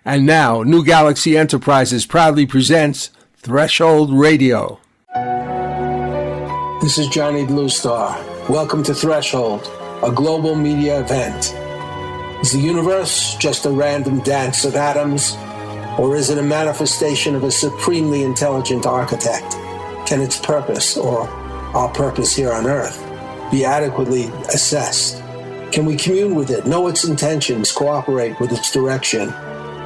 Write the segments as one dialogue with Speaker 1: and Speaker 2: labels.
Speaker 1: And now, New Galaxy Enterprises proudly presents Threshold Radio.
Speaker 2: This is Johnny Bluestar. Welcome to Threshold, a global media event. Is the universe just a random dance of atoms, or is it a manifestation of a supremely intelligent architect? Can its purpose, or our purpose here on Earth, be adequately assessed? Can we commune with it, know its intentions, cooperate with its direction?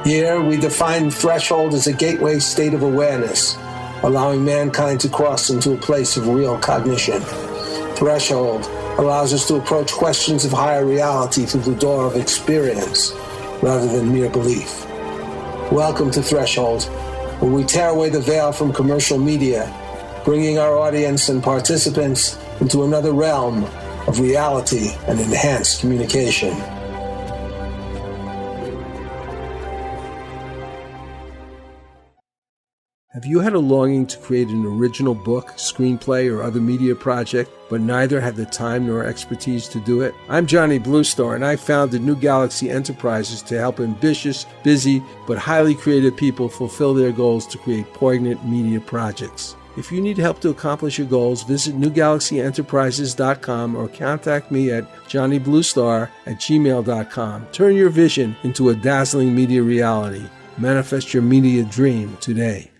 Speaker 2: Here, we define threshold as a gateway state of awareness, allowing mankind to cross into a place of real cognition. Threshold allows us to approach questions of higher reality through the door of experience, rather than mere belief. Welcome to Threshold, where we tear away the veil from commercial media, bringing our audience and participants into another realm of reality and enhanced communication.
Speaker 1: Have you had a longing to create an original book, screenplay, or other media project, but neither had the time nor expertise to do it? I'm Johnny Bluestar, and I founded New Galaxy Enterprises to help ambitious, busy, but highly creative people fulfill their goals to create poignant media projects. If you need help to accomplish your goals, visit newgalaxyenterprises.com or contact me at johnnybluestar@gmail.com. Turn your vision into a dazzling media reality. Manifest your media dream today.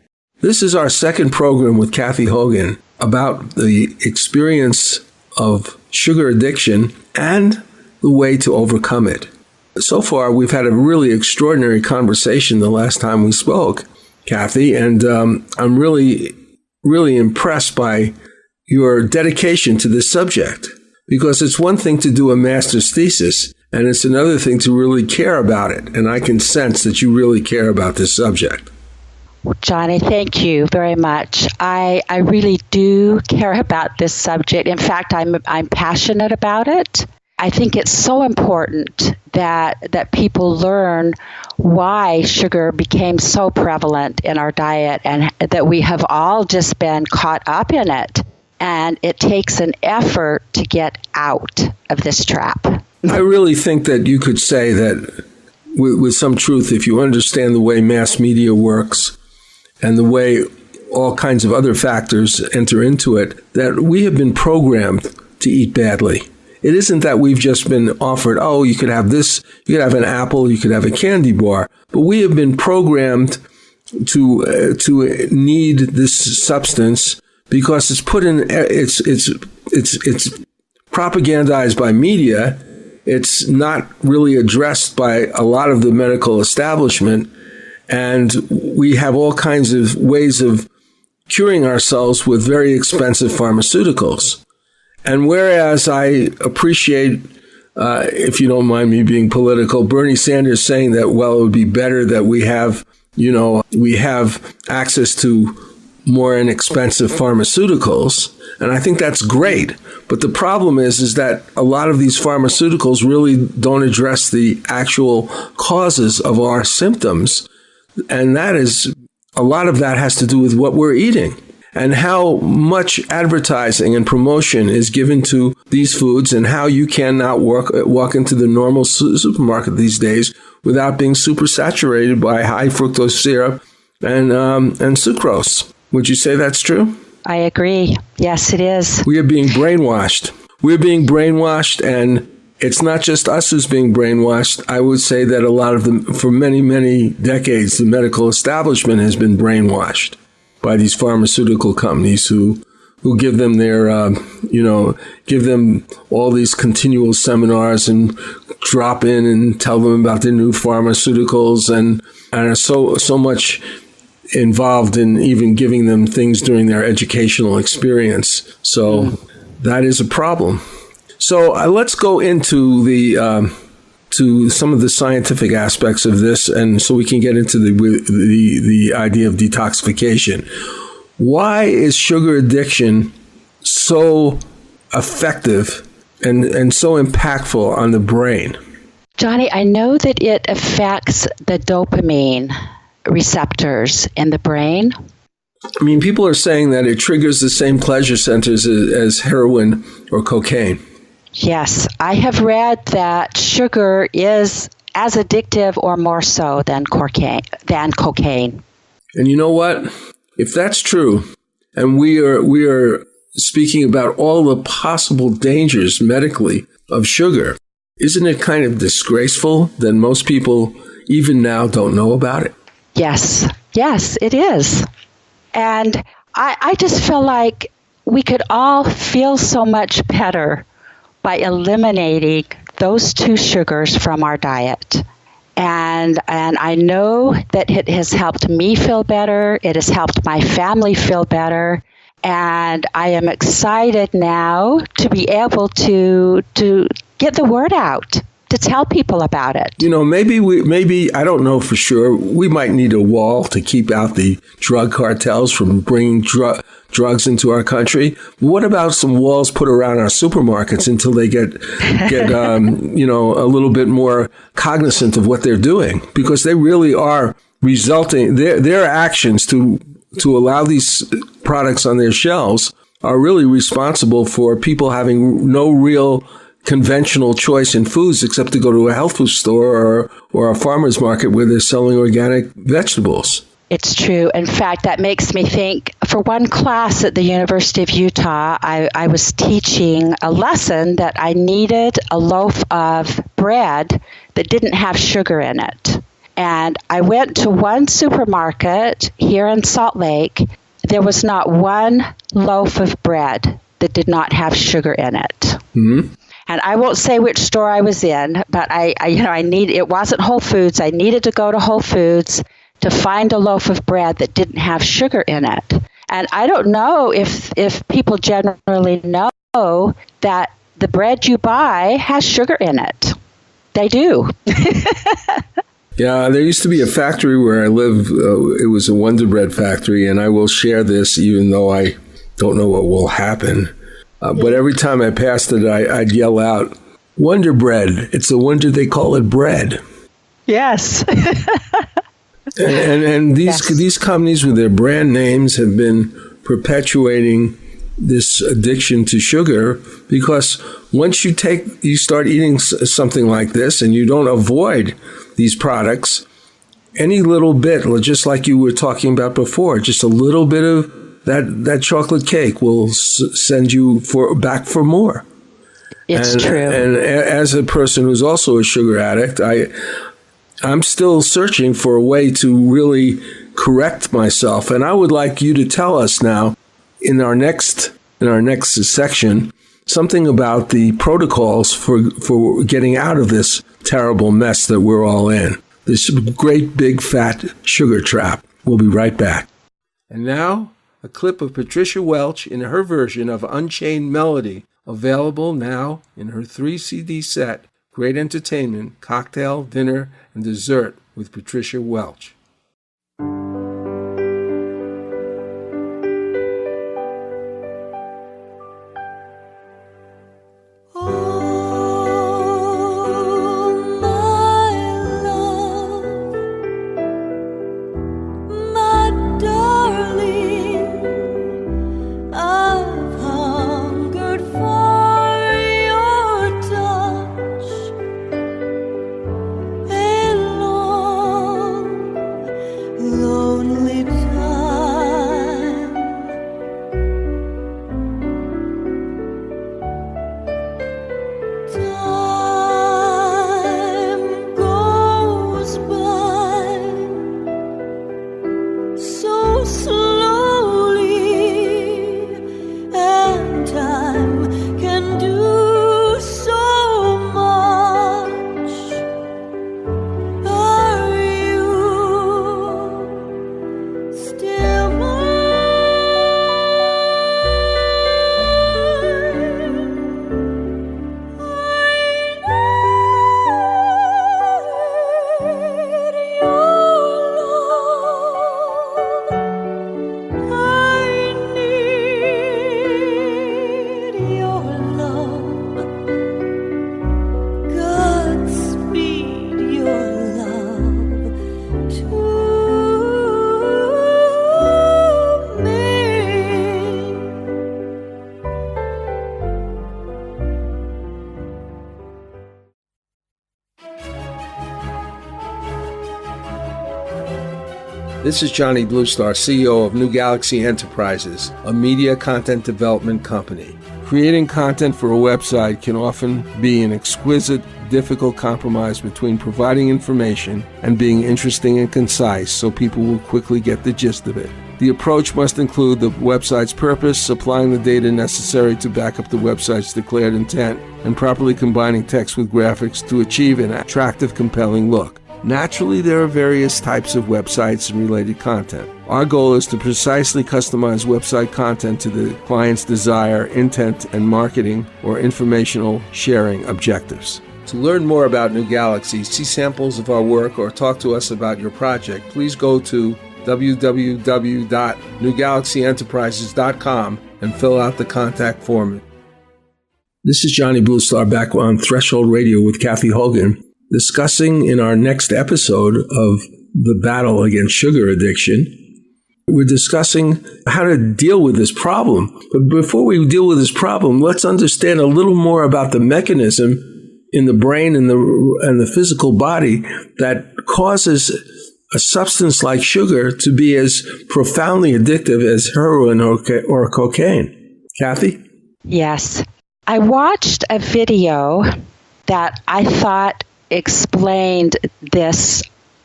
Speaker 1: This is our second program with Kathy Hoggan about the experience of sugar addiction and the way to overcome it. So far, we've had a really extraordinary conversation the last time we spoke, Kathy, and I'm really impressed by your dedication to this subject, because it's one thing to do a master's thesis, and it's another thing to really care about it. And I can sense that you really care about this subject.
Speaker 3: Johnny, thank you very much. I really do care about this subject. In fact, I'm passionate about it. I think it's so important that people learn why sugar became so prevalent in our diet, and that we have all just been caught up in it. And it takes an effort to get out of this trap.
Speaker 1: I really think that you could say that with some truth, if you understand the way mass media works and the way all kinds of other factors enter into it, that we have been programmed to eat badly. It isn't that we've just been offered, oh, you could have this, you could have an apple, you could have a candy bar. But we have been programmed to need this substance because it's put in, it's propagandized by media. It's not really addressed by a lot of the medical establishment. And we have all kinds of ways of curing ourselves with very expensive pharmaceuticals. And whereas I appreciate, if you don't mind me being political, Bernie Sanders saying that, well, it would be better that we have access to more inexpensive pharmaceuticals. And I think that's great. But the problem is that a lot of these pharmaceuticals really don't address the actual causes of our symptoms. And that is, a lot of that has to do with what we're eating and how much advertising and promotion is given to these foods, and how you cannot walk into the normal supermarket these days without being super saturated by high fructose syrup and sucrose. Would you say that's true?
Speaker 3: I agree. Yes, it is.
Speaker 1: We are being brainwashed. We're being brainwashed, and it's not just us who's being brainwashed. I would say that a lot of them, for many, many decades, the medical establishment has been brainwashed by these pharmaceutical companies who give them their, give them all these continual seminars and drop in and tell them about their new pharmaceuticals and are so much involved in even giving them things during their educational experience. So that is a problem. So let's go into to some of the scientific aspects of this, and so we can get into the idea of detoxification. Why is sugar addiction so effective and so impactful on the brain?
Speaker 3: Johnny, I know that it affects the dopamine receptors in the brain.
Speaker 1: I mean, people are saying that it triggers the same pleasure centers as heroin or cocaine.
Speaker 3: Yes, I have read that sugar is as addictive or more so than cocaine.
Speaker 1: And you know what? If that's true, and we are speaking about all the possible dangers medically of sugar, isn't it kind of disgraceful that most people even now don't know about it?
Speaker 3: Yes, it is. And I just feel like we could all feel so much better by eliminating those two sugars from our diet. And I know that it has helped me feel better. It has helped my family feel better. And I am excited now to be able to get the word out, to tell people about it.
Speaker 1: You know, maybe I don't know for sure. We might need a wall to keep out the drug cartels from bringing drugs into our country. What about some walls put around our supermarkets until they get a little bit more cognizant of what they're doing, because they really are resulting their actions to allow these products on their shelves are really responsible for people having no real conventional choice in foods except to go to a health food store or a farmer's market where they're selling organic vegetables.
Speaker 3: It's true. In fact, that makes me think, for one class at the University of Utah, I was teaching a lesson that I needed a loaf of bread that didn't have sugar in it. And I went to one supermarket here in Salt Lake. There was not one loaf of bread that did not have sugar in it. Mm-hmm. And I won't say which store I was in, but it wasn't Whole Foods. I needed to go to Whole Foods to find a loaf of bread that didn't have sugar in it. And I don't know if people generally know that the bread you buy has sugar in it. They do.
Speaker 1: Yeah, there used to be a factory where I live. It was a Wonder Bread factory, and I will share this even though I don't know what will happen. But every time I passed it, I'd yell out, "Wonder Bread. It's a wonder they call it bread."
Speaker 3: Yes.
Speaker 1: and these companies with their brand names have been perpetuating this addiction to sugar, because once you start eating something like this and you don't avoid these products, any little bit, just like you were talking about before, just a little bit of that chocolate cake will send you back for more.
Speaker 3: It's true.
Speaker 1: And as a person who's also a sugar addict, I'm still searching for a way to really correct myself. And I would like you to tell us now in our next section something about the protocols for getting out of this terrible mess that we're all in. This great big fat sugar trap. We'll be right back. And now, a clip of Patricia Welch in her version of Unchained Melody, available now in her 3-CD set, Great Entertainment, Cocktail, Dinner, and Dessert with Patricia Welch. This is Johnny Bluestar, CEO of New Galaxy Enterprises, a media content development company. Creating content for a website can often be an exquisite, difficult compromise between providing information and being interesting and concise so people will quickly get the gist of it. The approach must include the website's purpose, supplying the data necessary to back up the website's declared intent, and properly combining text with graphics to achieve an attractive, compelling look. Naturally, there are various types of websites and related content. Our goal is to precisely customize website content to the client's desire, intent, and marketing or informational sharing objectives. To learn more about New Galaxy, see samples of our work, or talk to us about your project, please go to www.newgalaxyenterprises.com and fill out the contact form. This is Johnny Bluestar back on Threshold Radio with Kathy Hoggan, discussing in our next episode of the battle against sugar addiction. We're discussing how to deal with this problem. But before we deal with this problem, let's understand a little more about the mechanism in the brain and the physical body that causes a substance like sugar to be as profoundly addictive as heroin or cocaine. Kathy?
Speaker 3: Yes. I watched a video that I thought explained this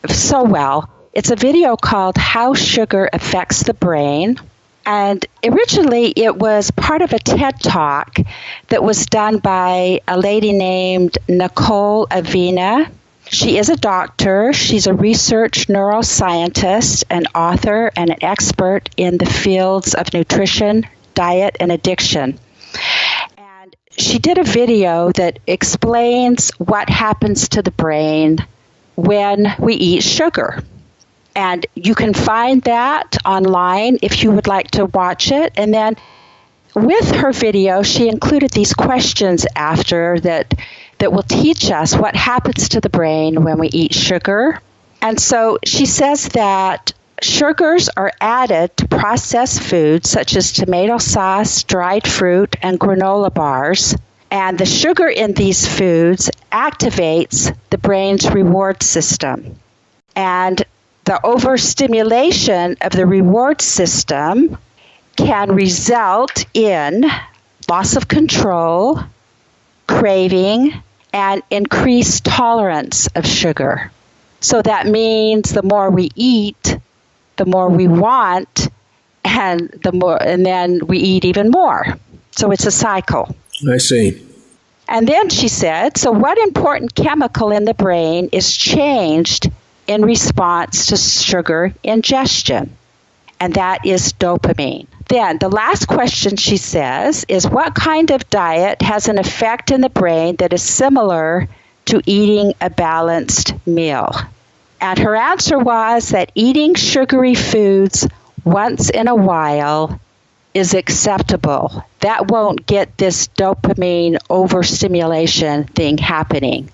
Speaker 3: so well. It's a video called How Sugar Affects the Brain. And originally it was part of a TED Talk that was done by a lady named Nicole Avena. She is a doctor. She's a research neuroscientist, an author, and an expert in the fields of nutrition, diet, and addiction. And she did a video that explains what happens to the brain when we eat sugar. And you can find that online if you would like to watch it. And then with her video, she included these questions after that will teach us what happens to the brain when we eat sugar. And so she says that sugars are added to processed foods such as tomato sauce, dried fruit, and granola bars. And the sugar in these foods activates the brain's reward system. And the overstimulation of the reward system can result in loss of control, craving, and increased tolerance of sugar. So that means the more we eat, the more we want, and then we eat even more. So it's a cycle.
Speaker 1: I see.
Speaker 3: And then she said, so what important chemical in the brain is changed in response to sugar ingestion? And that is dopamine. Then the last question, she says, is what kind of diet has an effect in the brain that is similar to eating a balanced meal? And her answer was that eating sugary foods once in a while is acceptable. That won't get this dopamine overstimulation thing happening.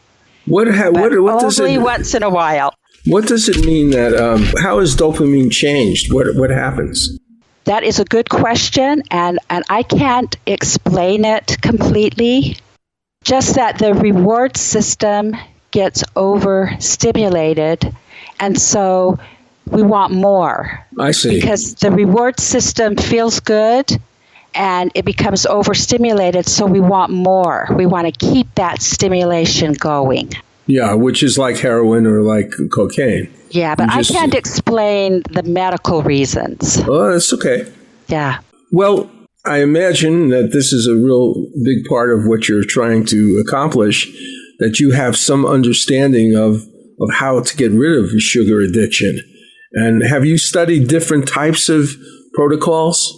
Speaker 1: What does
Speaker 3: only
Speaker 1: it
Speaker 3: once in a while.
Speaker 1: What does it mean that, how is dopamine changed? What happens?
Speaker 3: That is a good question, and I can't explain it completely. Just that the reward system gets overstimulated, and so we want more.
Speaker 1: I see.
Speaker 3: Because the reward system feels good, and it becomes overstimulated, so we want more. We want to keep that stimulation going.
Speaker 1: Yeah, which is like heroin or like cocaine.
Speaker 3: Yeah, but I can't explain the medical reasons.
Speaker 1: Oh, that's okay.
Speaker 3: Yeah.
Speaker 1: Well, I imagine that this is a real big part of what you're trying to accomplish, that you have some understanding of how to get rid of sugar addiction. And have you studied different types of protocols?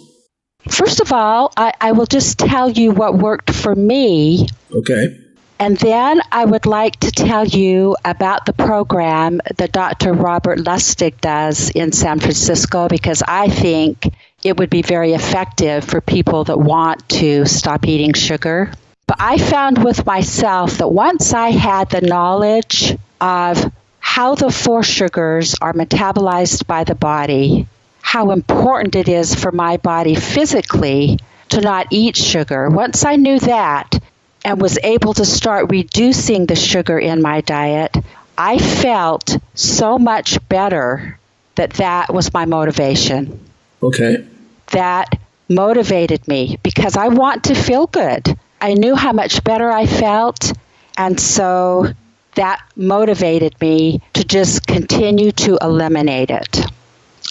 Speaker 3: First of all, I will just tell you what worked for me.
Speaker 1: Okay.
Speaker 3: And then I would like to tell you about the program that Dr. Robert Lustig does in San Francisco, because I think it would be very effective for people that want to stop eating sugar. But I found with myself that once I had the knowledge of how the 4 sugars are metabolized by the body, how important it is for my body physically to not eat sugar, once I knew that, and was able to start reducing the sugar in my diet, I felt so much better that was my motivation.
Speaker 1: Okay.
Speaker 3: That motivated me because I want to feel good. I knew how much better I felt, and so that motivated me to just continue to eliminate it.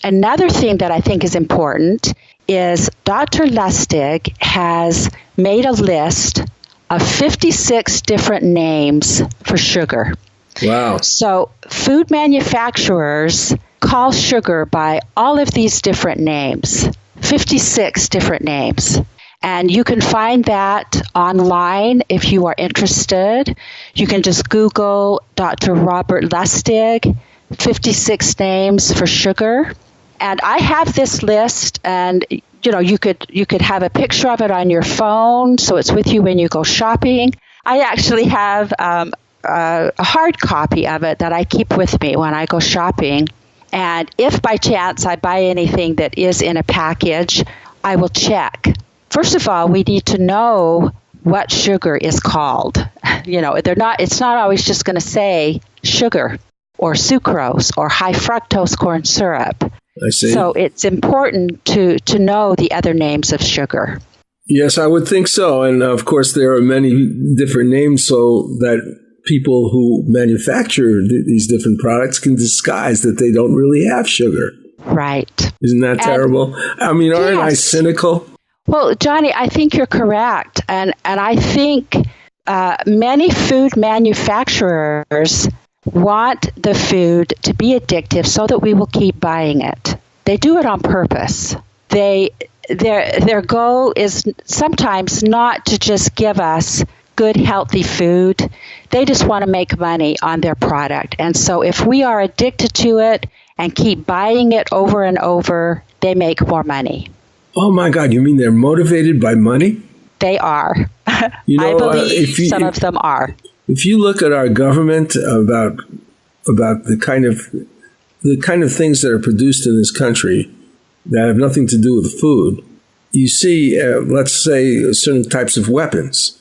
Speaker 3: Another thing that I think is important is Dr. Lustig has made a list of 56 different names for sugar.
Speaker 1: Wow.
Speaker 3: So food manufacturers call sugar by all of these different names, 56 different names. And you can find that online if you are interested. You can just Google Dr. Robert Lustig, 56 names for sugar. And I have this list, and you could have a picture of it on your phone, so it's with you when you go shopping. I actually have a hard copy of it that I keep with me when I go shopping. And if by chance I buy anything that is in a package, I will check. First of all, we need to know what sugar is called. It's not always just going to say sugar or sucrose or high fructose corn syrup.
Speaker 1: I see.
Speaker 3: So it's important to know the other names of sugar.
Speaker 1: Yes, I would think so. And of course, there are many different names so that people who manufacture these different products can disguise that they don't really have sugar.
Speaker 3: Right.
Speaker 1: Isn't that terrible? I mean, aren't I cynical?
Speaker 3: Well, Johnny, I think you're correct. And I think many food manufacturers want the food to be addictive so that we will keep buying it. They do it on purpose. Their goal is sometimes not to just give us good, healthy food. They just want to make money on their product. And so if we are addicted to it and keep buying it over and over, they make more money.
Speaker 1: Oh, my God. You mean they're motivated by money?
Speaker 3: They are.
Speaker 1: You know,
Speaker 3: I believe some of them are.
Speaker 1: If you look at our government about the kind of things that are produced in this country that have nothing to do with food, you see, let's say, certain types of weapons.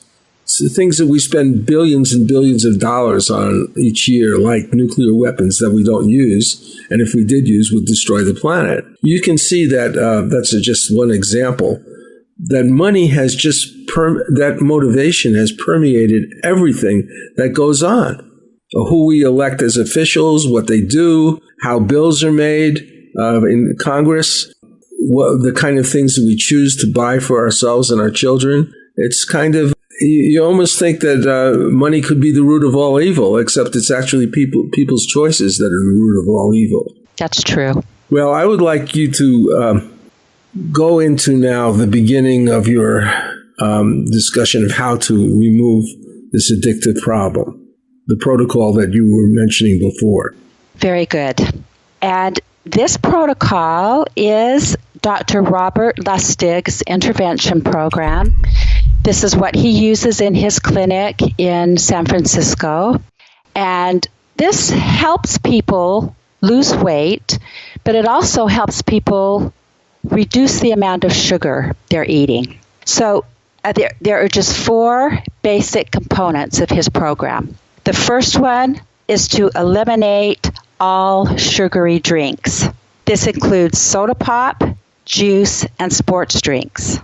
Speaker 1: So things that we spend billions and billions of dollars on each year, like nuclear weapons that we don't use, and if we did use, would destroy the planet. You can see that that's just one example. That money has that motivation has permeated everything that goes on. Who we elect as officials, what they do, how bills are made in Congress, the kind of things that we choose to buy for ourselves and our children. It's kind of, you almost think that money could be the root of all evil, except it's actually people's choices that are the root of all evil.
Speaker 3: That's true.
Speaker 1: Well, I would like you to go into now the beginning of your discussion of how to remove this addictive problem, the protocol that you were mentioning before.
Speaker 3: Very good. And this protocol is Dr. Robert Lustig's intervention program. This is what he uses in his clinic in San Francisco. And this helps people lose weight, but it also helps people reduce the amount of sugar they're eating. So there are just 4 basic components of his program. The first one is to eliminate all sugary drinks. This includes soda pop, juice, and sports drinks.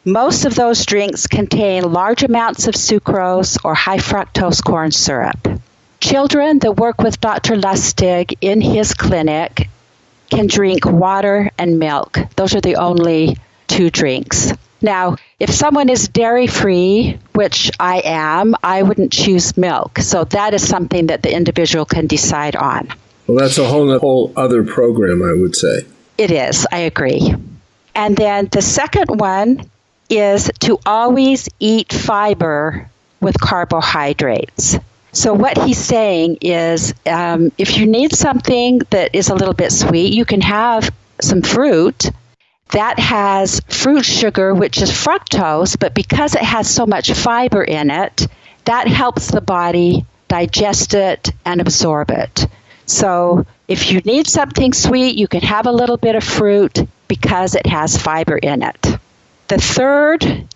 Speaker 3: Most of those drinks contain large amounts of sucrose or high fructose corn syrup. Children that work with Dr. Lustig in his clinic can drink water and milk. Those are the only 2 drinks. Now, if someone is dairy-free, which I am, I wouldn't choose milk. So that is something that the individual can decide on.
Speaker 1: Well, that's a whole other program, I would say.
Speaker 3: It is. I agree. And then the second one is to always eat fiber with carbohydrates. So what he's saying is if you need something that is a little bit sweet, you can have some fruit that has fruit sugar, which is fructose, but because it has so much fiber in it, that helps the body digest it and absorb it. So if you need something sweet, you can have a little bit of fruit because it has fiber in it. The third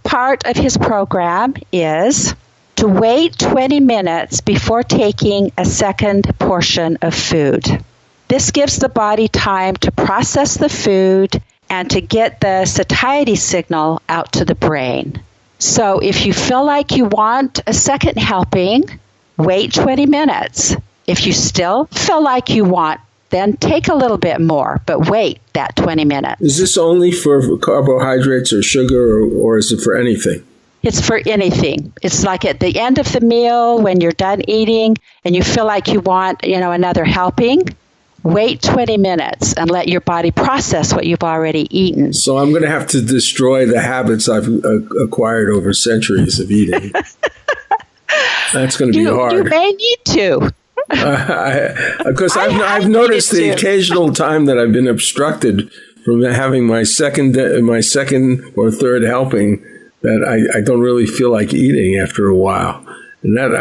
Speaker 3: part of his program is to wait 20 minutes before taking a second portion of food. This gives the body time to process the food and to get the satiety signal out to the brain. So if you feel like you want a second helping, wait 20 minutes. If you still feel like you want, then take a little bit more, but wait that 20 minutes.
Speaker 1: Is this only for carbohydrates or sugar, or is it for anything?
Speaker 3: It's for anything. It's like at the end of the meal when you're done eating and you feel like you want, another helping, wait 20 minutes and let your body process what you've already eaten.
Speaker 1: So I'm going to have to destroy the habits I've acquired over centuries of eating. That's going to be hard.
Speaker 3: You may need to.
Speaker 1: Because I've noticed the occasional time that I've been obstructed from having my second or third helping that I don't really feel like eating after a while. And that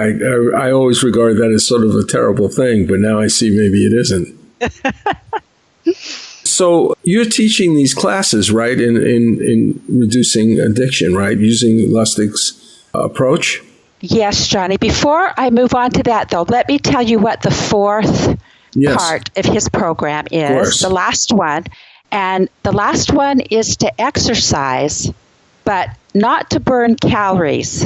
Speaker 1: I always regard that as sort of a terrible thing, but now I see maybe it isn't. So you're teaching these classes, right, in reducing addiction, right, using Lustig's approach?
Speaker 3: Yes, Johnny. Before I move on to that, though, let me tell you what the fourth part of his program is, the last one. And the last one is to exercise, but not to burn calories.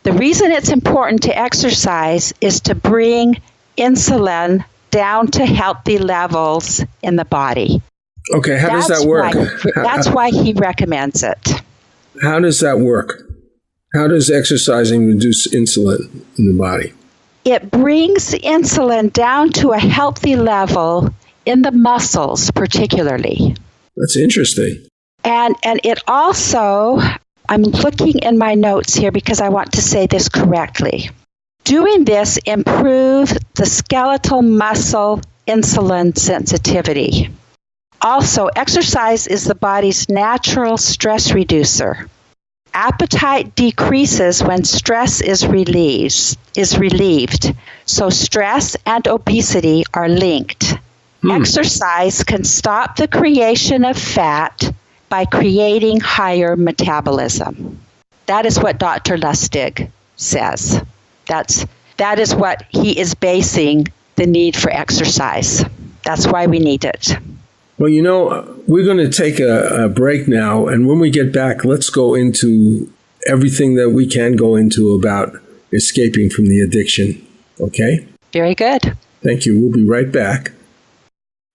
Speaker 3: The reason it's important to exercise is to bring insulin down to healthy levels in the body.
Speaker 1: Okay, how does that work?
Speaker 3: That's why he recommends it.
Speaker 1: How does that work? How does exercising reduce insulin in the body?
Speaker 3: It brings insulin down to a healthy level in the muscles, particularly.
Speaker 1: That's interesting.
Speaker 3: And it also, I'm looking in my notes here because I want to say this correctly. Doing this improves the skeletal muscle insulin sensitivity. Also, exercise is the body's natural stress reducer. Appetite decreases when stress is relieved. So stress and obesity are linked. Exercise can stop the creation of fat by creating higher metabolism. That is what Dr. Lustig says. That is what he is basing the need for exercise. That's why we need it.
Speaker 1: Well, we're going to take a break now, and when we get back, let's go into everything that we can go into about escaping from the addiction. Okay?
Speaker 3: Very good.
Speaker 1: Thank you. We'll be right back.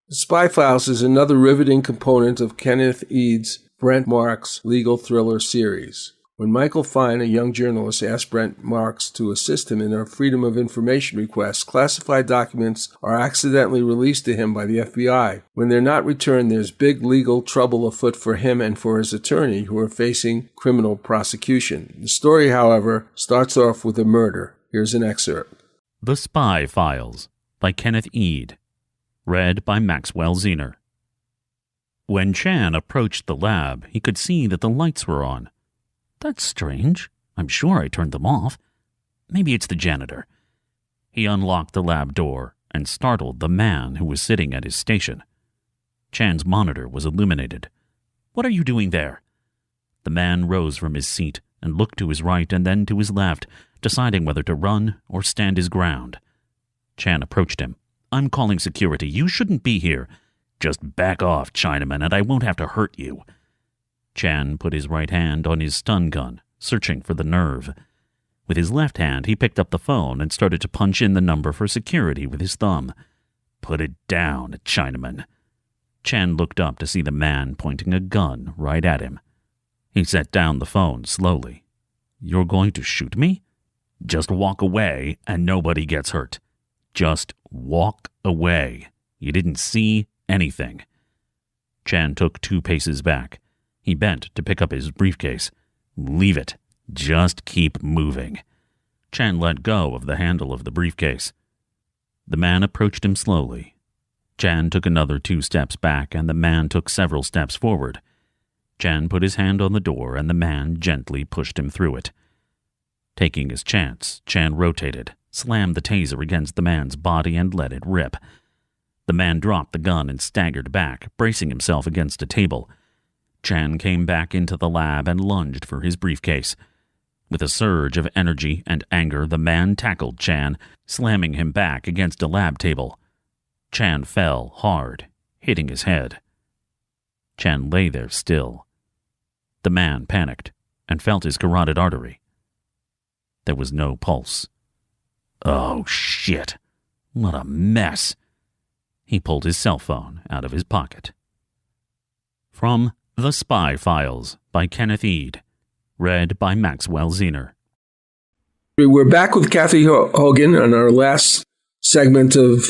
Speaker 1: The Spy Files is another riveting component of Kenneth Eads' Brent Marks legal thriller series. When Michael Fine, a young journalist, asked Brent Marks to assist him in a Freedom of Information request, classified documents are accidentally released to him by the FBI. When they're not returned, there's big legal trouble afoot for him and for his attorney, who are facing criminal prosecution. The story, however, starts off with a murder. Here's an excerpt.
Speaker 4: The Spy Files by Kenneth Ead. Read by Maxwell Zener. When Chan approached the lab, he could see that the lights were on. That's strange. I'm sure I turned them off. Maybe it's the janitor. He unlocked the lab door and startled the man who was sitting at his station. Chan's monitor was illuminated. "What are you doing there?" The man rose from his seat and looked to his right and then to his left, deciding whether to run or stand his ground. Chan approached him. "I'm calling security. You shouldn't be here. Just back off, Chinaman, and I won't have to hurt you." Chan put his right hand on his stun gun, searching for the nerve. With his left hand, he picked up the phone and started to punch in the number for security with his thumb. "Put it down, Chinaman." Chan looked up to see the man pointing a gun right at him. He set down the phone slowly. "You're going to shoot me? Just walk away and nobody gets hurt. Just walk away. You didn't see anything." Chan took 2 paces back. He bent to pick up his briefcase. "Leave it. Just keep moving." Chan let go of the handle of the briefcase. The man approached him slowly. Chan took another 2 steps back, and the man took several steps forward. Chan put his hand on the door, and the man gently pushed him through it. Taking his chance, Chan rotated, slammed the taser against the man's body, and let it rip. The man dropped the gun and staggered back, bracing himself against a table. Chan came back into the lab and lunged for his briefcase. With a surge of energy and anger, the man tackled Chan, slamming him back against a lab table. Chan fell hard, hitting his head. Chan lay there still. The man panicked and felt his carotid artery. There was no pulse. Oh, shit. What a mess. He pulled his cell phone out of his pocket. From The Spy Files by Kenneth Eade. Read by Maxwell Zener.
Speaker 1: We're back with Kathy Hoggan on our last segment of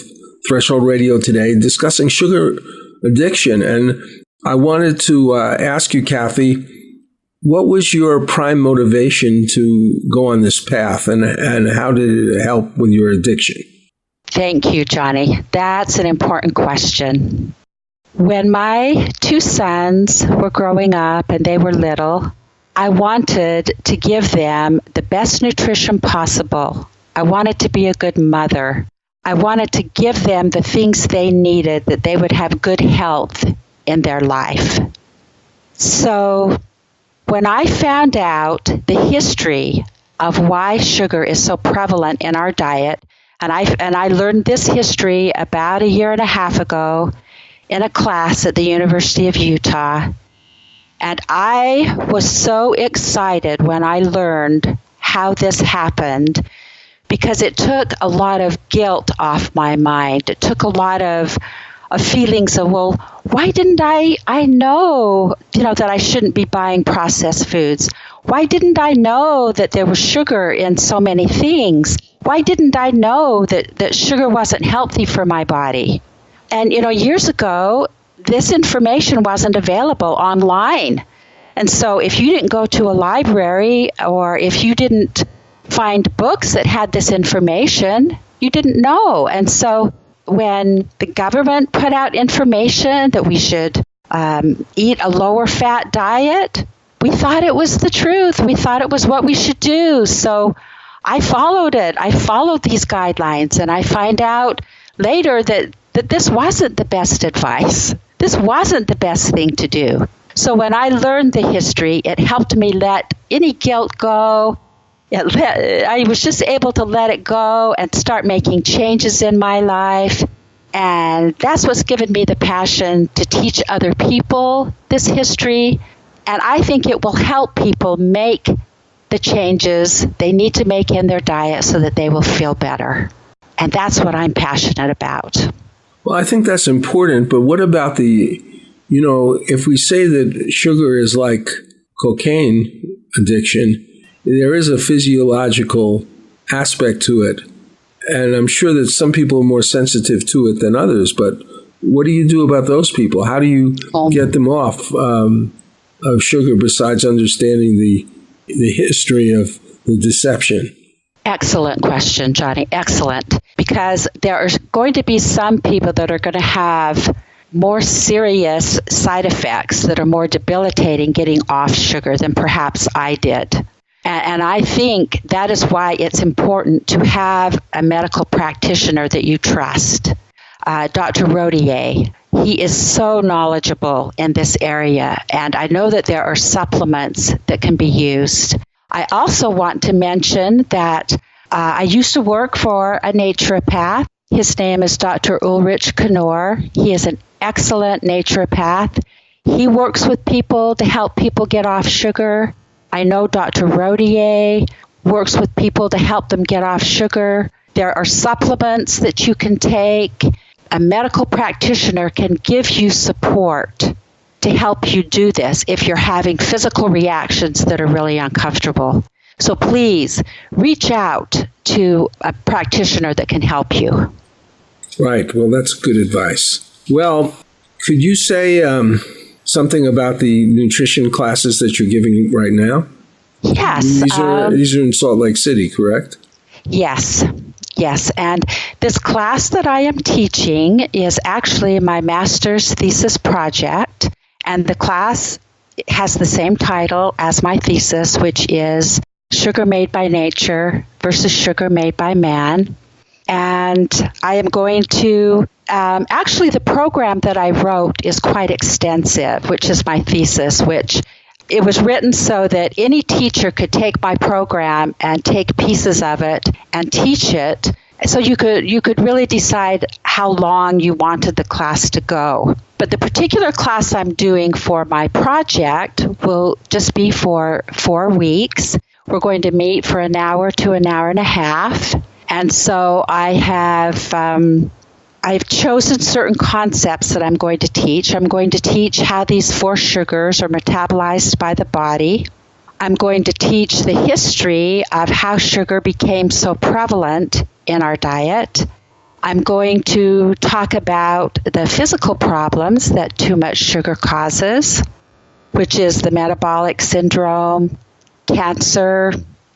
Speaker 1: Threshold Radio today, discussing sugar addiction. And I wanted to ask you, Kathy, what was your prime motivation to go on this path, and how did it help with your addiction?
Speaker 3: Thank you, Johnny. That's an important question. When my two sons were growing up and they were little, I wanted to give them the best nutrition possible. I wanted to be a good mother. I wanted to give them the things they needed, that they would have good health in their life. So when I found out the history of why sugar is so prevalent in our diet, and I learned this history about 1.5 years ago in a class at the University of Utah, and I was so excited when I learned how this happened, because it took a lot of guilt off my mind. It took a lot of feelings of, well, why didn't I know, that I shouldn't be buying processed foods? Why didn't I know that there was sugar in so many things? Why didn't I know that sugar wasn't healthy for my body? And, years ago, this information wasn't available online. And so if you didn't go to a library, or if you didn't find books that had this information, you didn't know. And so when the government put out information that we should eat a lower fat diet, we thought it was the truth. We thought it was what we should do. So I followed it. I followed these guidelines, and I find out later that this wasn't the best advice. This wasn't the best thing to do. So when I learned the history, it helped me let any guilt go. I was just able to let it go and start making changes in my life. And that's what's given me the passion to teach other people this history. And I think it will help people make the changes they need to make in their diet so that they will feel better. And that's what I'm passionate about.
Speaker 1: Well, I think that's important. But what about if we say that sugar is like cocaine addiction, there is a physiological aspect to it. And I'm sure that some people are more sensitive to it than others. But what do you do about those people? How do you get them off of sugar, besides understanding the history of the deception?
Speaker 3: Excellent question, Johnny. Excellent. Because there are going to be some people that are going to have more serious side effects that are more debilitating getting off sugar than perhaps I did. And I think that is why it's important to have a medical practitioner that you trust. Dr. Rodier, he is so knowledgeable in this area, and I know that there are supplements that can be used. I also want to mention that I used to work for a naturopath. His name is Dr. Ulrich Knorr. He is an excellent naturopath. He works with people to help people get off sugar. I know Dr. Rodier works with people to help them get off sugar. There are supplements that you can take. A medical practitioner can give you support to help you do this if you're having physical reactions that are really uncomfortable. So please reach out to a practitioner that can help you.
Speaker 1: Right. Well, that's good advice. Well, could you say something about the nutrition classes that you're giving right now?
Speaker 3: Yes.
Speaker 1: These are in Salt Lake City, correct?
Speaker 3: Yes. Yes, and this class that I am teaching is actually my master's thesis project, and the class has the same title as my thesis, which is Sugar Made by Nature versus Sugar Made by Man. And I am going to, actually the program that I wrote is quite extensive, which is my thesis, which it was written so that any teacher could take my program and take pieces of it and teach it So you could really decide how long you wanted the class to go. But the particular class I'm doing for my project will just be for 4 weeks. We're going to meet for an hour to an hour and a half. And so I've chosen certain concepts that I'm going to teach. I'm going to teach how these 4 sugars are metabolized by the body. I'm going to teach the history of how sugar became so prevalent in our diet. I'm going to talk about the physical problems that too much sugar causes, which is the metabolic syndrome, cancer,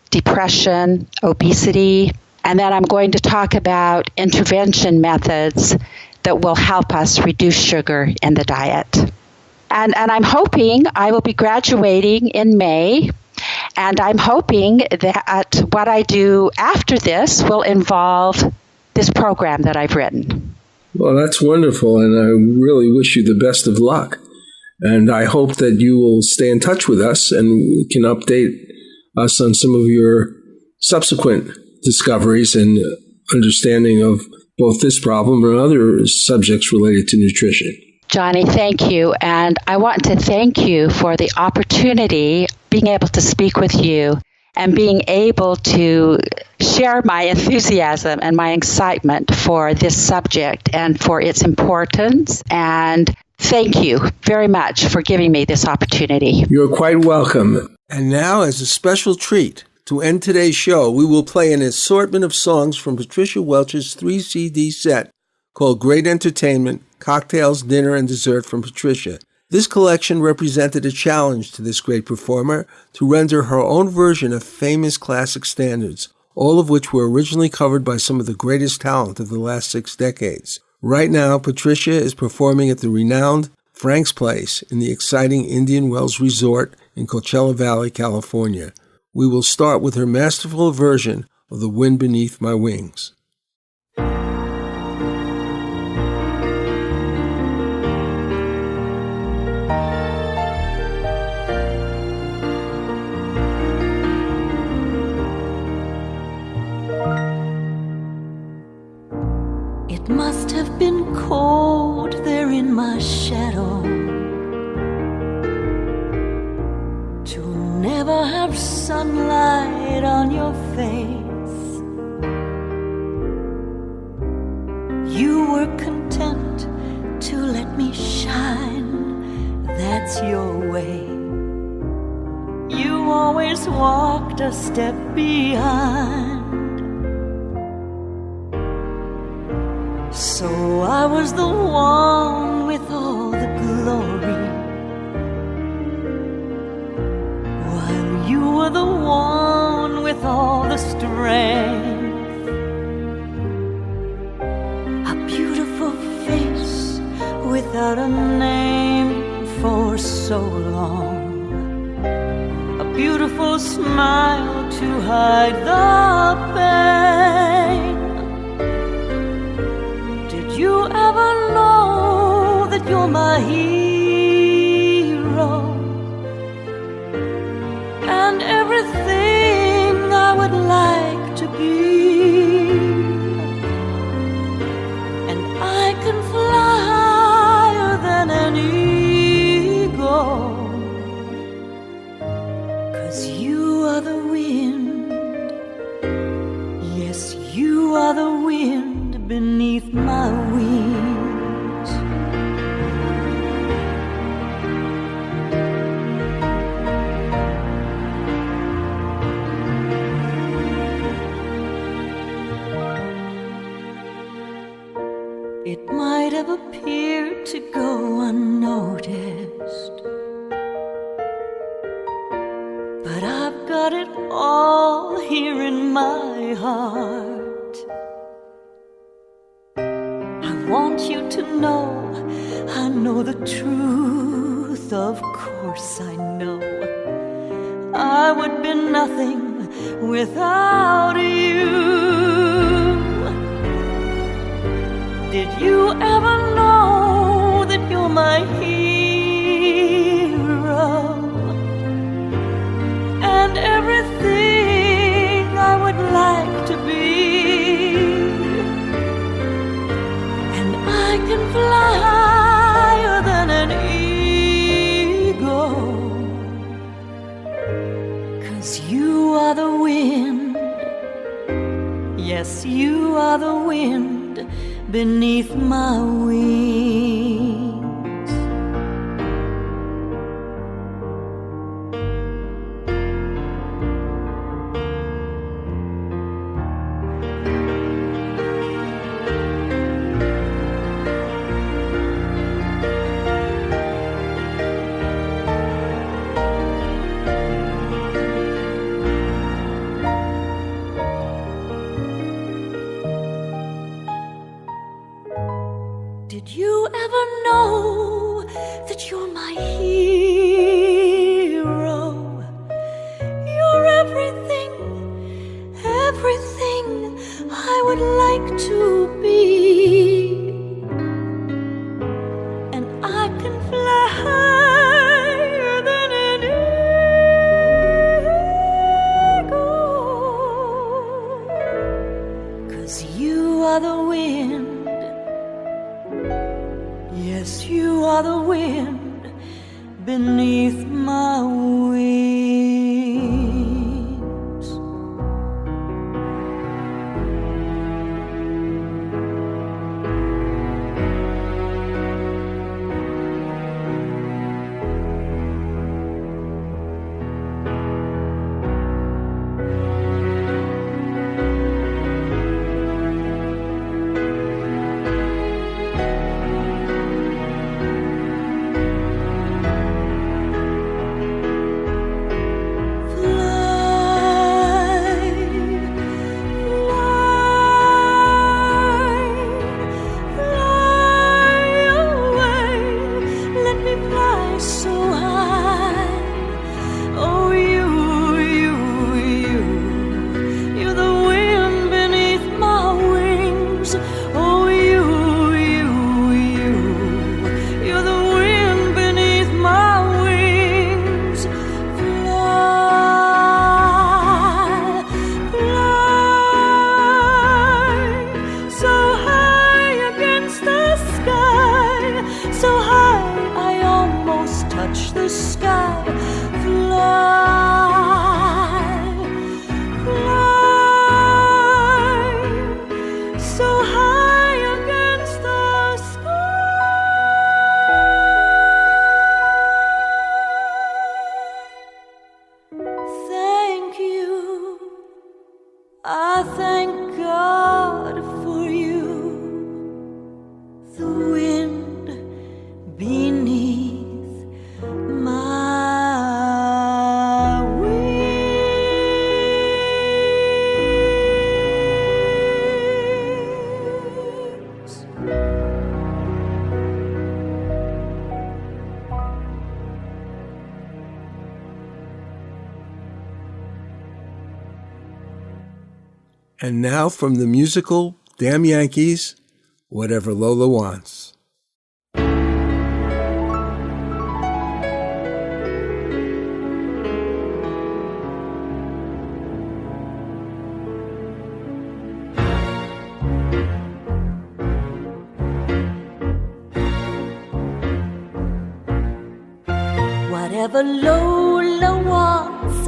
Speaker 3: depression, obesity. And then I'm going to talk about intervention methods that will help us reduce sugar in the diet. And I'm hoping I will be graduating in May, and I'm hoping that what I do after this will involve this program that I've written.
Speaker 1: Well, that's wonderful, and I really wish you the best of luck. And I hope that you will stay in touch with us and can update us on some of your subsequent discoveries and understanding of both this problem and other subjects related to nutrition.
Speaker 3: Johnny, thank you. And I want to thank you for the opportunity, being able to speak with you and being able to share my enthusiasm and my excitement for this subject and for its importance. And thank you very much for giving me this opportunity.
Speaker 1: You're quite welcome. And now, as a special treat, to end today's show, we will play an assortment of songs from Patricia Welch's 3-CD set called Great Entertainment, Cocktails, Dinner, and Dessert from Patricia. This collection represented a challenge to this great performer to render her own version of famous classic standards, all of which were originally covered by some of the greatest talent of the last 6 decades. Right now, Patricia is performing at the renowned Frank's Place in the exciting Indian Wells Resort in Coachella Valley, California. We will start with her masterful version of The Wind Beneath My Wings.
Speaker 5: It must have been cold there in my shadow to never have sunlight on your face. You were content to let me shine, that's your way. You always walked a step behind. So I was the one with all the glory, while you were the one with all the strength. A beautiful face without a name for so long, a beautiful smile to hide the pain. Did you ever know that you're my hero and everything I would like to be? And I can fly higher than an eagle, 'cause you are the wind. Yes, you are the wind beneath my wings. It might have appeared to go unnoticed, but I've got it all here in my heart. I want you to know, I know the truth, of course I know. I would be nothing without you. Did you ever know that you're my hero and everything I would like to be? higher than an eagle. 'Cause you are the wind. Yes, you are the wind beneath my wings.
Speaker 1: And now from the musical Damn Yankees, Whatever Lola Wants.
Speaker 5: Whatever Lola wants,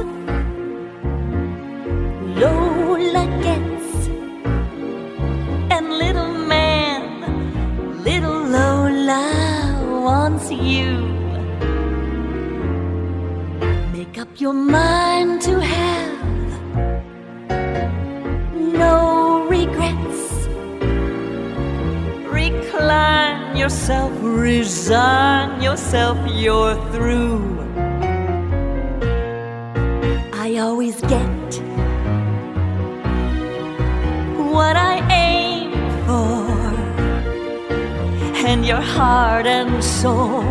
Speaker 5: Lola gets. And little man, little Lola wants you. Make up your mind to have no regrets. Recline yourself, resign yourself, you're through. I always get what I aim for, and your heart and soul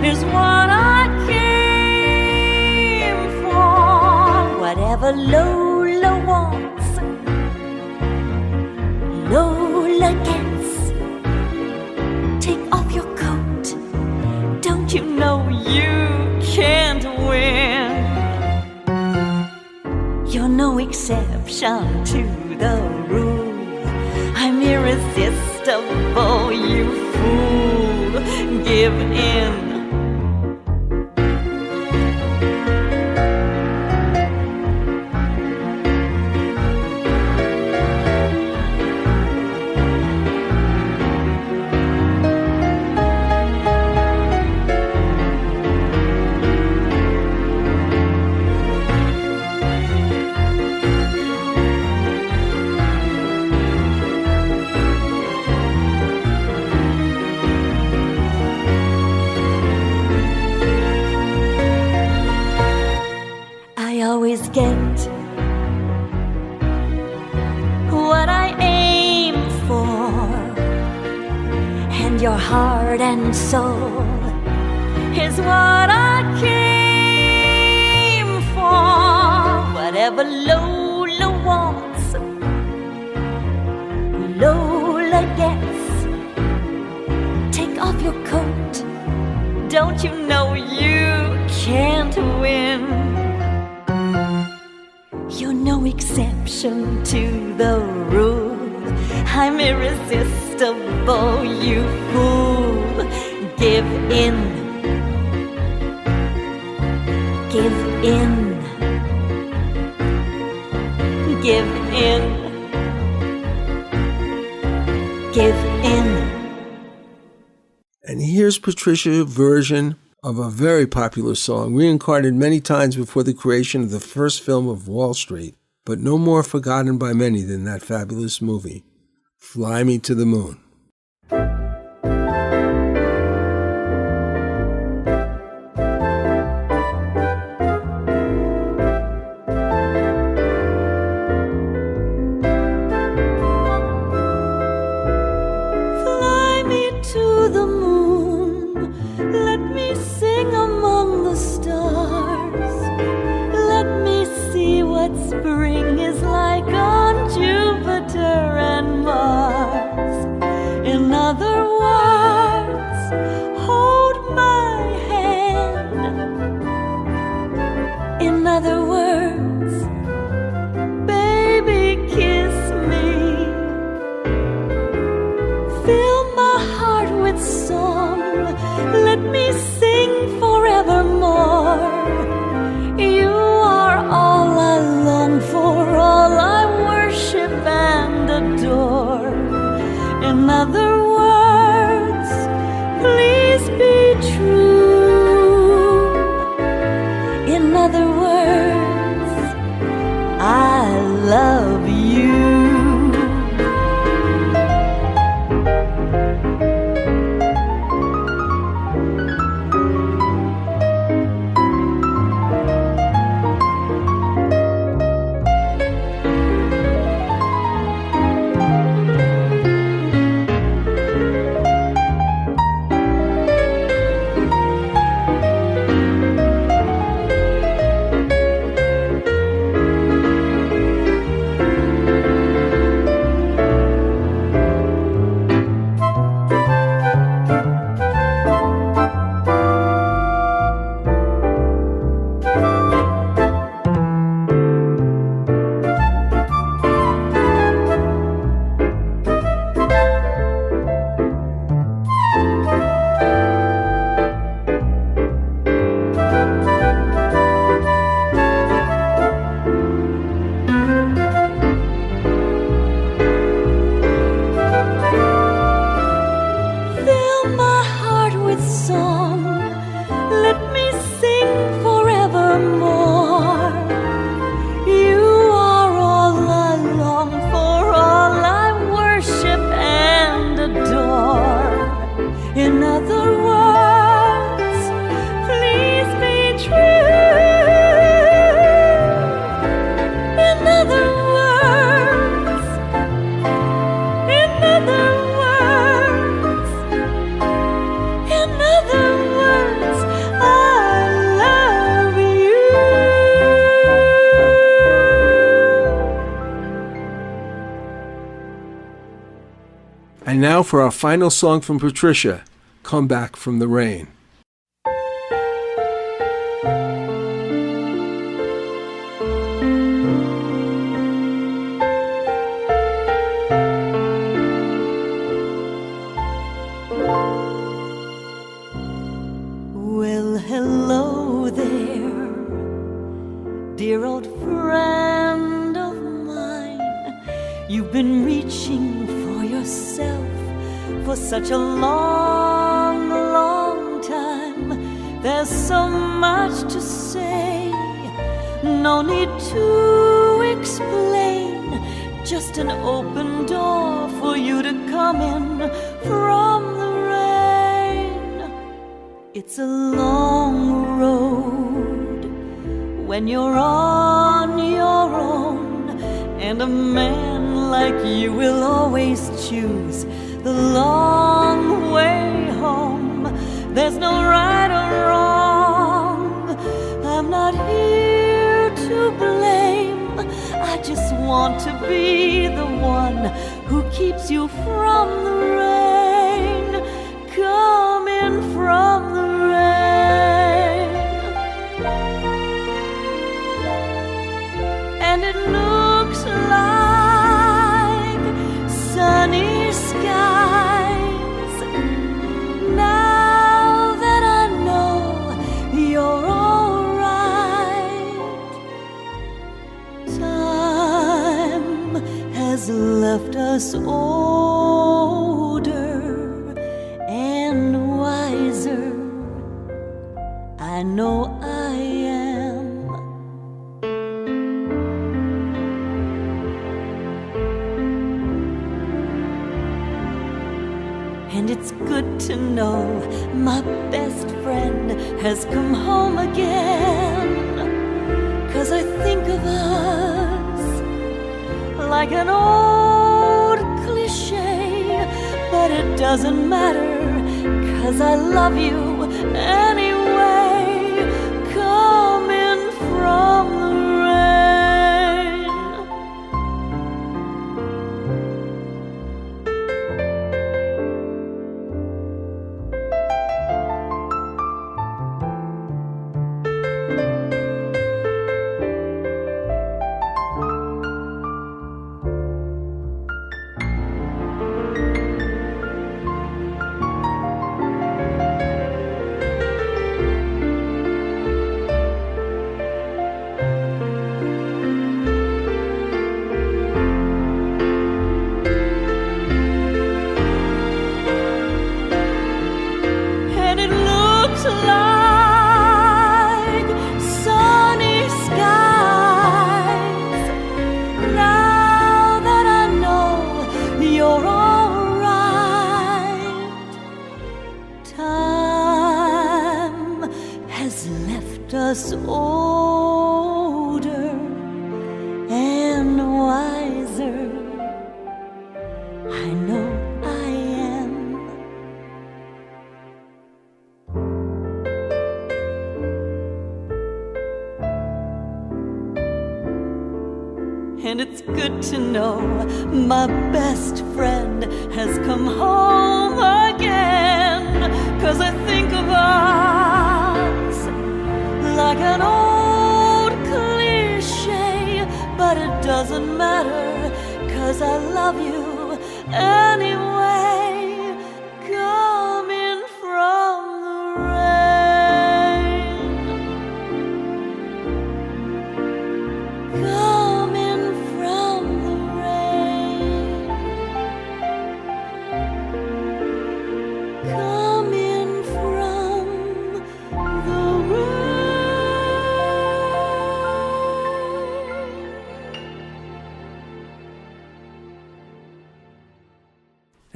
Speaker 5: is what I came for. Whatever Lola wants, Lola gets. Take off your coat, don't you know you can't win? You're no exception to the rule. I'm irresistible, you fool. Give in. Get what I aim for, and your heart and soul is what I came for. Whatever Lola wants, Lola gets. Take off your coat, don't you know you can't win? You're no exception to the rule. I'm irresistible, you fool. Give in. Give in. Give in. Give in.
Speaker 1: And here's Patricia's version of a very popular song, reincarnated many times before the creation of the first film of Wall Street, but no more forgotten by many than that fabulous movie, Fly Me to the Moon.
Speaker 5: Spring is like on Jupiter and Mars. In other words, hold my hand. In other words, baby, kiss me. Fill my heart with song. Let me sing forevermore. You are all I long for, all I worship and adore. In other words, please be true. In other words, I love you.
Speaker 1: And now for our final song from Patricia, Come Back from the Rain.
Speaker 5: Well, hello there, dear old friend of mine. You've been reaching for yourself for such a long, long time. There's so much to say, no need to explain. Just an open door for you to come in from the rain. It's a long road when you're on your own, and a man like you will always choose the long way home. There's no right or wrong. I'm not here to blame. I just want to be the one who keeps you from the rain. Come in from the rain. I know I am. And it's good to know my best friend has come home again. 'Cause I think of us like an old cliche, but it doesn't matter, 'cause I love you anyway, coming from the rain. And it looks like sunny skies now that I know you're alright. Time has left us older and wiser. I know I am. And it's good to know my best friend has come home again. 'Cause I think of us like an old cliche, but it doesn't matter, 'cause I love you anyway, coming from the rain. Coming from the rain. Coming from the rain.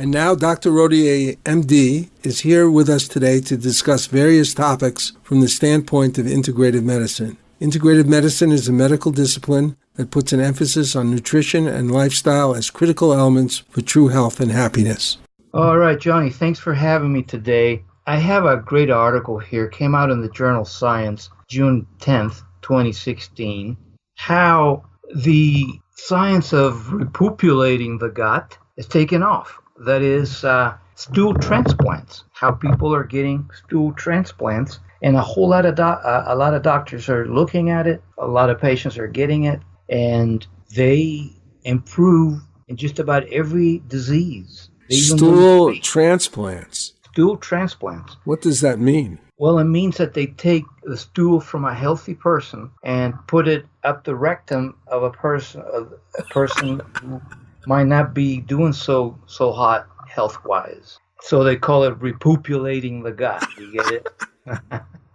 Speaker 1: And now Dr. Rodier, MD, is here with us today to discuss various topics from the standpoint of integrative medicine. Integrative medicine is a medical discipline that puts an emphasis on nutrition and lifestyle as critical elements for true health and happiness.
Speaker 6: All right, Johnny, thanks for having me today. I have a great article here, came out in the journal Science, June 10th, 2016, how the science of repopulating the gut is taken off. That is stool transplants, how people are getting stool transplants. And a whole lot of doctors are looking at it. A lot of patients are getting it, and they improve in just about every disease.
Speaker 1: Stool transplants.
Speaker 6: Stool transplants.
Speaker 1: What does that mean?
Speaker 6: Well, it means that they take the stool from a healthy person and put it up the rectum of a person who might not be doing so hot health-wise. So they call it repopulating the gut. You get it?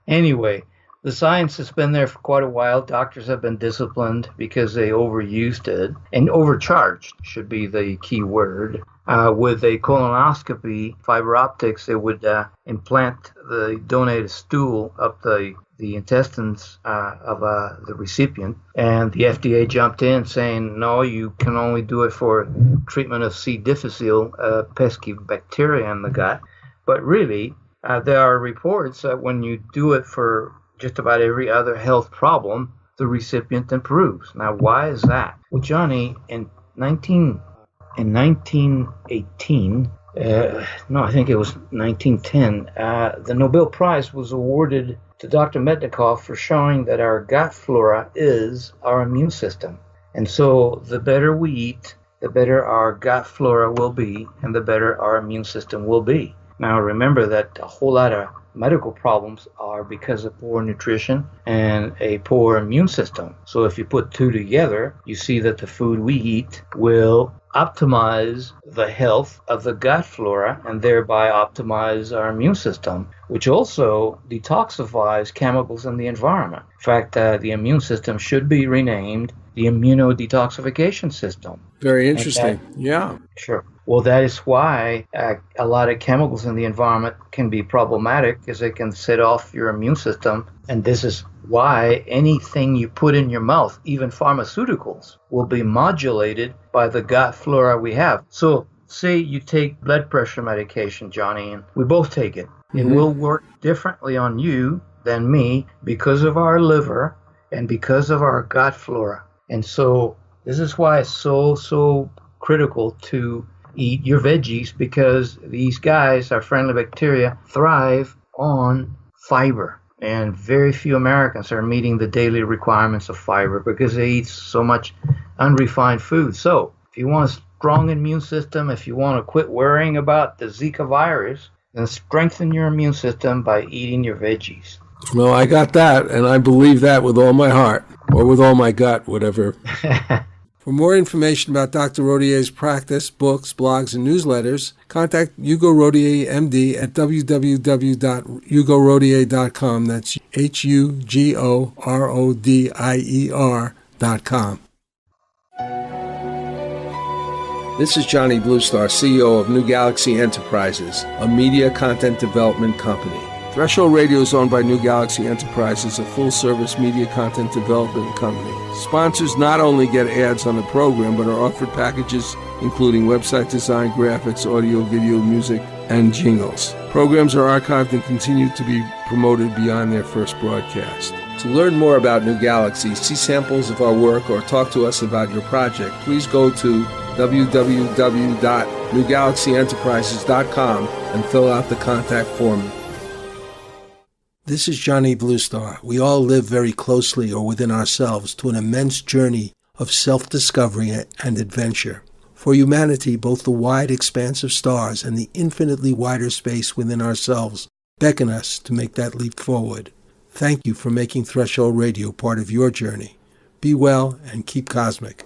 Speaker 6: Anyway, the science has been there for quite a while. Doctors have been disciplined because they overused it, and overcharged should be the key word. With a colonoscopy, fiber optics, they would implant the donated stool up the intestines of the recipient. And the FDA jumped in saying, no, you can only do it for treatment of C. difficile, pesky bacteria in the gut. But really, there are reports that when you do it for just about every other health problem, the recipient improves. Now, why is that? Well, Johnny, in 1918, I think it was 1910, the Nobel Prize was awarded to Dr. Metchnikoff for showing that our gut flora is our immune system. And so the better we eat, the better our gut flora will be, and the better our immune system will be. Now remember that a whole lot of medical problems are because of poor nutrition and a poor immune system. So if you put two together, you see that the food we eat will optimize the health of the gut flora and thereby optimize our immune system, which also detoxifies chemicals in the environment. In fact, the immune system should be renamed the immunodetoxification system.
Speaker 1: Very interesting. Yeah.
Speaker 6: Sure. Well, that is why a lot of chemicals in the environment can be problematic, because they can set off your immune system. And this is why anything you put in your mouth, even pharmaceuticals, will be modulated by the gut flora we have. So say you take blood pressure medication, Johnny, and we both take it. It will work differently on you than me because of our liver and because of our gut flora. And so this is why it's so critical to eat your veggies, because these guys, our friendly bacteria, thrive on fiber. And very few Americans are meeting the daily requirements of fiber because they eat so much unrefined food. So if you want a strong immune system, if you want to quit worrying about the Zika virus, then strengthen your immune system by eating your veggies.
Speaker 1: Well, I got that, and I believe that with all my heart, or with all my gut, whatever. For more information about Dr. Rodier's practice, books, blogs, and newsletters, contact Hugo Rodier, MD, at www.hugorodier.com. That's HUGORODIER.com. This is Johnny Bluestar, CEO of New Galaxy Enterprises, a media content development company. Threshold Radio is owned by New Galaxy Enterprises, a full-service media content development company. Sponsors not only get ads on the program, but are offered packages including website design, graphics, audio, video, music, and jingles. Programs are archived and continue to be promoted beyond their first broadcast. To learn more about New Galaxy, see samples of our work, or talk to us about your project, please go to www.newgalaxyenterprises.com and fill out the contact form. This is Johnny Bluestar. We all live very closely or within ourselves to an immense journey of self-discovery and adventure. For humanity, both the wide expanse of stars and the infinitely wider space within ourselves beckon us to make that leap forward. Thank you for making Threshold Radio part of your journey. Be well and keep cosmic.